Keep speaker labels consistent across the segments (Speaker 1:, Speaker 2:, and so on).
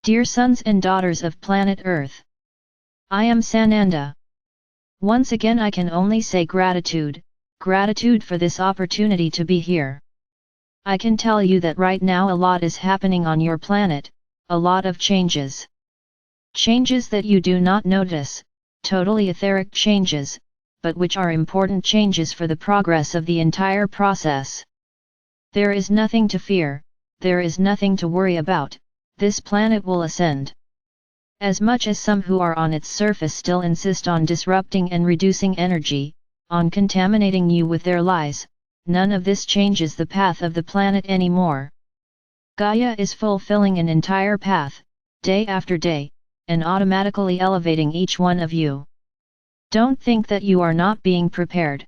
Speaker 1: Dear sons and daughters of planet Earth, I am Sananda. Once again I can only say gratitude for this opportunity to be here. I can tell you that right now a lot is happening on your planet, a lot of changes. Changes that you do not notice, totally etheric changes, but which are important changes for the progress of the entire process. There is nothing to fear, there is nothing to worry about, this planet will ascend. As much as some who are on its surface still insist on disrupting and reducing energy, on contaminating you with their lies, none of this changes the path of the planet anymore. Gaia is fulfilling an entire path, day after day, and automatically elevating each one of you. Don't think that you are not being prepared.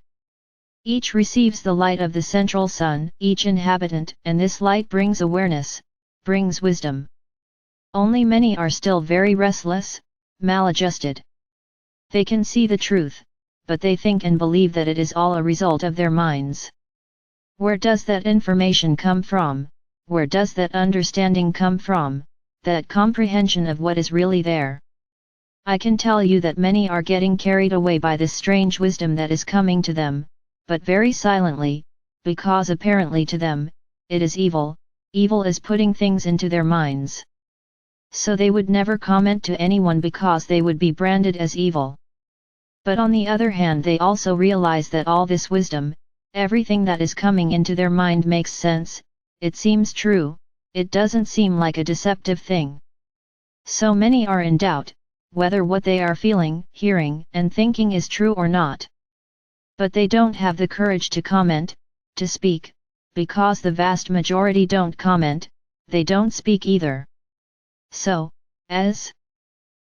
Speaker 1: Each receives the light of the central sun, each inhabitant, and this light brings awareness, brings wisdom. Only many are still very restless, maladjusted. They can see the truth, but they think and believe that it is all a result of their minds. Where does that information come from? Where does that understanding come from, that comprehension of what is really there? I can tell you that many are getting carried away by this strange wisdom that is coming to them, but very silently, because apparently to them, it is evil. Evil is putting things into their minds. So they would never comment to anyone because they would be branded as evil. But on the other hand they also realize that all this wisdom, everything that is coming into their mind makes sense, it seems true, it doesn't seem like a deceptive thing. So many are in doubt, whether what they are feeling, hearing, and thinking is true or not. But they don't have the courage to comment, to speak, because the vast majority don't comment, they don't speak either. So,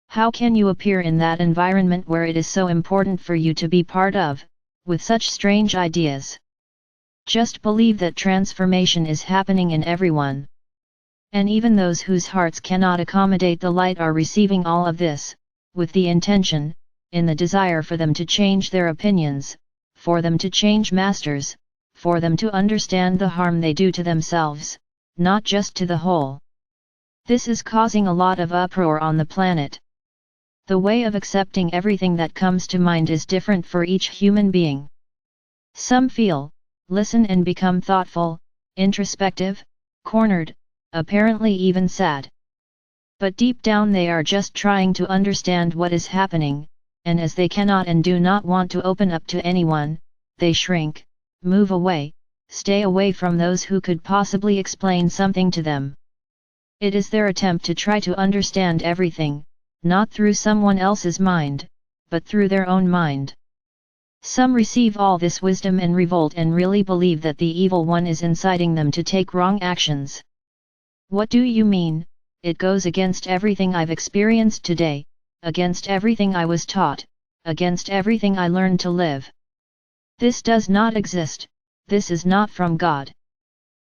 Speaker 1: how can you appear in that environment where it is so important for you to be part of, with such strange ideas? Just believe that transformation is happening in everyone. And even those whose hearts cannot accommodate the light are receiving all of this, with the intention, in the desire for them to change their opinions, for them to change masters, for them to understand the harm they do to themselves, not just to the whole. This is causing a lot of uproar on the planet. The way of accepting everything that comes to mind is different for each human being. Some feel, listen and become thoughtful, introspective, cornered, apparently even sad. But deep down they are just trying to understand what is happening, and as they cannot and do not want to open up to anyone, they shrink, move away, stay away from those who could possibly explain something to them. It is their attempt to try to understand everything, not through someone else's mind, but through their own mind. Some receive all this wisdom and revolt and really believe that the evil one is inciting them to take wrong actions. What do you mean? It goes against everything I've experienced today, against everything I was taught, against everything I learned to live. This does not exist, this is not from God.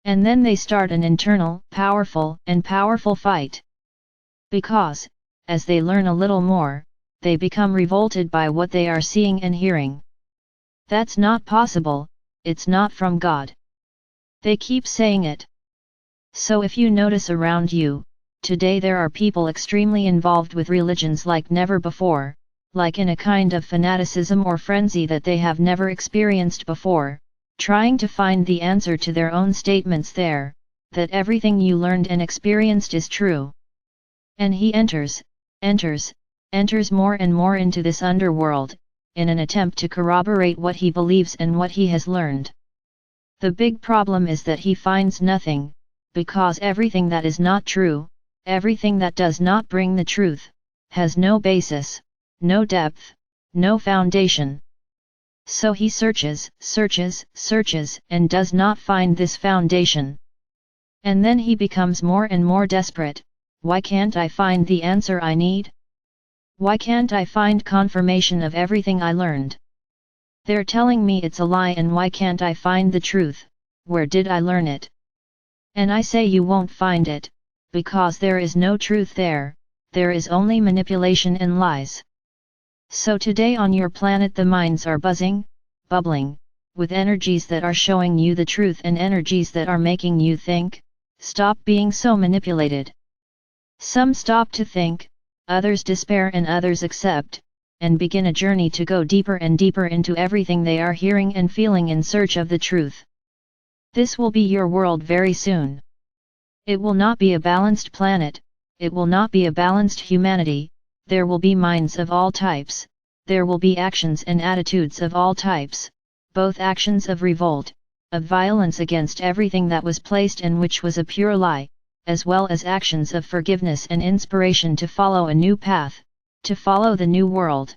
Speaker 1: And then they start an internal, powerful fight. Because, as they learn a little more, they become revolted by what they are seeing and hearing. That's not possible, it's not from God. They keep saying it. So if you notice around you, today there are people extremely involved with religions like never before, like in a kind of fanaticism or frenzy that they have never experienced before, trying to find the answer to their own statements there, that everything you learned and experienced is true. And he enters more and more into this underworld, in an attempt to corroborate what he believes and what he has learned. The big problem is that he finds nothing, because everything that is not true, everything that does not bring the truth, has no basis, no depth, no foundation. So he searches, and does not find this foundation. And then he becomes more and more desperate. Why can't I find the answer I need? Why can't I find confirmation of everything I learned? They're telling me it's a lie, and why can't I find the truth? Where did I learn it? And I say you won't find it, because there is no truth there, there is only manipulation and lies. So today on your planet the minds are buzzing, bubbling, with energies that are showing you the truth and energies that are making you think. Stop being so manipulated. Some stop to think, others despair and others accept, and begin a journey to go deeper and deeper into everything they are hearing and feeling in search of the truth. This will be your world very soon. It will not be a balanced planet, it will not be a balanced humanity, there will be minds of all types, there will be actions and attitudes of all types, both actions of revolt, of violence against everything that was placed and which was a pure lie, as well as actions of forgiveness and inspiration to follow a new path, to follow the new world.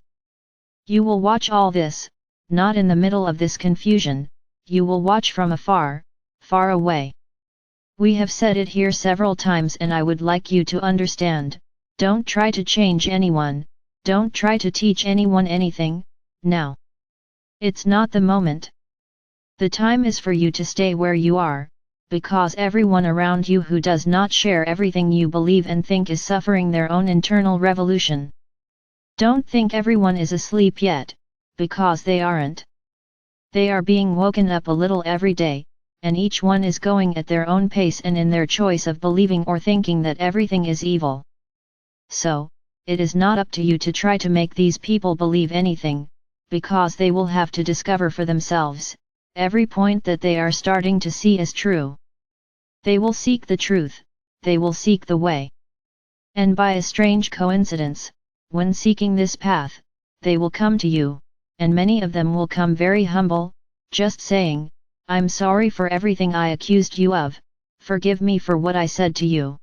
Speaker 1: You will watch all this, not in the middle of this confusion, you will watch from afar, far away. We have said it here several times and I would like you to understand, don't try to change anyone, don't try to teach anyone anything, now. It's not the moment. The time is for you to stay where you are, because everyone around you who does not share everything you believe and think is suffering their own internal revolution. Don't think everyone is asleep yet, because they aren't. They are being woken up a little every day, and each one is going at their own pace and in their choice of believing or thinking that everything is evil. So, it is not up to you to try to make these people believe anything, because they will have to discover for themselves, every point that they are starting to see as true. They will seek the truth, they will seek the way. And by a strange coincidence, when seeking this path, they will come to you, and many of them will come very humble, just saying, I'm sorry for everything I accused you of, forgive me for what I said to you.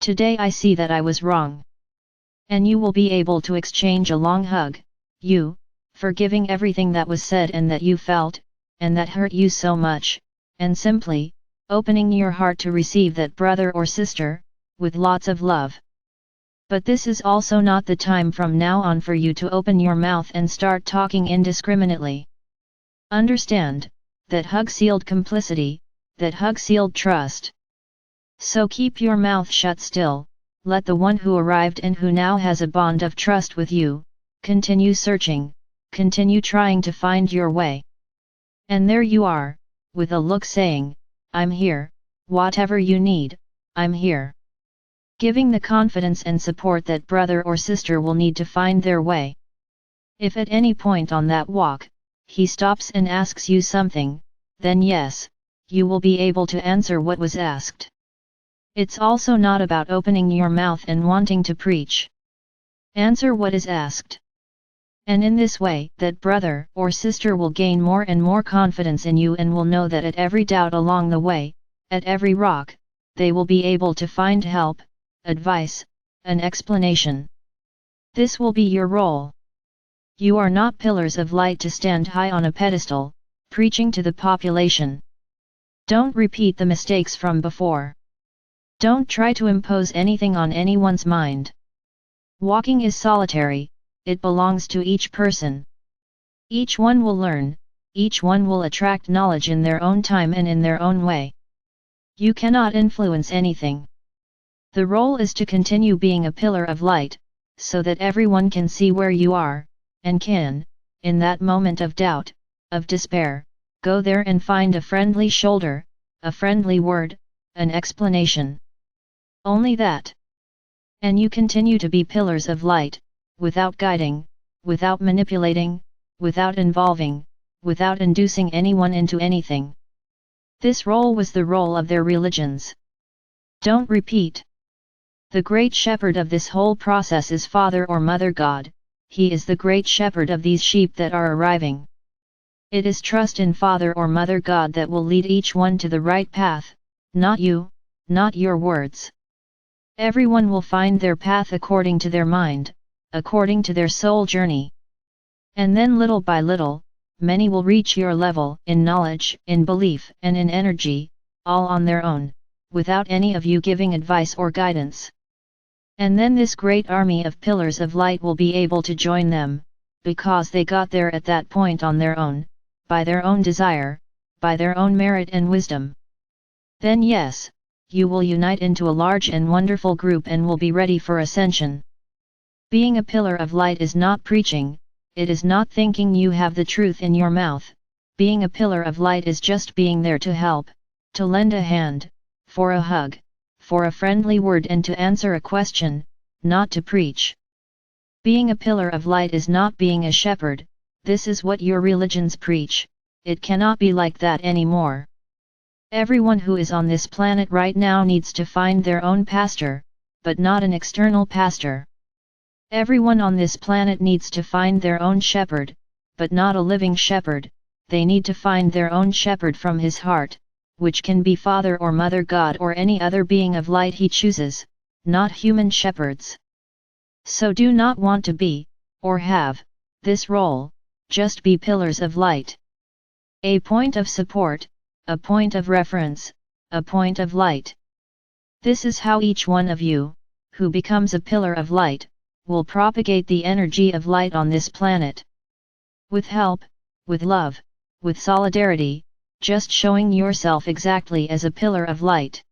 Speaker 1: Today I see that I was wrong. And you will be able to exchange a long hug, you, forgiving everything that was said and that you felt, and that hurt you so much, and simply, opening your heart to receive that brother or sister, with lots of love. But this is also not the time from now on for you to open your mouth and start talking indiscriminately. Understand, that hug sealed complicity, that hug sealed trust. So keep your mouth shut still, let the one who arrived and who now has a bond of trust with you, continue searching, continue trying to find your way. And there you are, with a look saying, I'm here, whatever you need, I'm here. Giving the confidence and support that brother or sister will need to find their way. If at any point on that walk, he stops and asks you something, then yes, you will be able to answer what was asked. It's also not about opening your mouth and wanting to preach. Answer what is asked. And in this way, that brother or sister will gain more and more confidence in you and will know that at every doubt along the way, at every rock, they will be able to find help, advice, an explanation. This will be your role. You are not pillars of light to stand high on a pedestal, preaching to the population. Don't repeat the mistakes from before. Don't try to impose anything on anyone's mind. Walking is solitary, it belongs to each person. Each one will learn, each one will attract knowledge in their own time and in their own way. You cannot influence anything. The role is to continue being a pillar of light, so that everyone can see where you are, and can, in that moment of doubt, of despair, go there and find a friendly shoulder, a friendly word, an explanation. Only that. And you continue to be pillars of light, without guiding, without manipulating, without involving, without inducing anyone into anything. This role was the role of their religions. Don't repeat. The great shepherd of this whole process is Father or Mother God, he is the great shepherd of these sheep that are arriving. It is trust in Father or Mother God that will lead each one to the right path, not you, not your words. Everyone will find their path according to their mind, according to their soul journey. And then little by little, many will reach your level in knowledge, in belief and in energy, all on their own, without any of you giving advice or guidance. And then this great army of pillars of light will be able to join them, because they got there at that point on their own, by their own desire, by their own merit and wisdom. Then yes, you will unite into a large and wonderful group and will be ready for ascension. Being a pillar of light is not preaching, it is not thinking you have the truth in your mouth. Being a pillar of light is just being there to help, to lend a hand, for a hug, for a friendly word and to answer a question, not to preach. Being a pillar of light is not being a shepherd. This is what your religions preach. It cannot be like that anymore. Everyone who is on this planet right now needs to find their own pastor, but not an external pastor. Everyone on this planet needs to find their own shepherd, but not a living shepherd. They need to find their own shepherd from his heart, which can be Father or Mother God or any other being of light he chooses, not human shepherds. So do not want to be, or have, this role, just be pillars of light. A point of support, a point of reference, a point of light. This is how each one of you, who becomes a pillar of light, will propagate the energy of light on this planet. With help, with love, with solidarity, just showing yourself exactly as a pillar of light.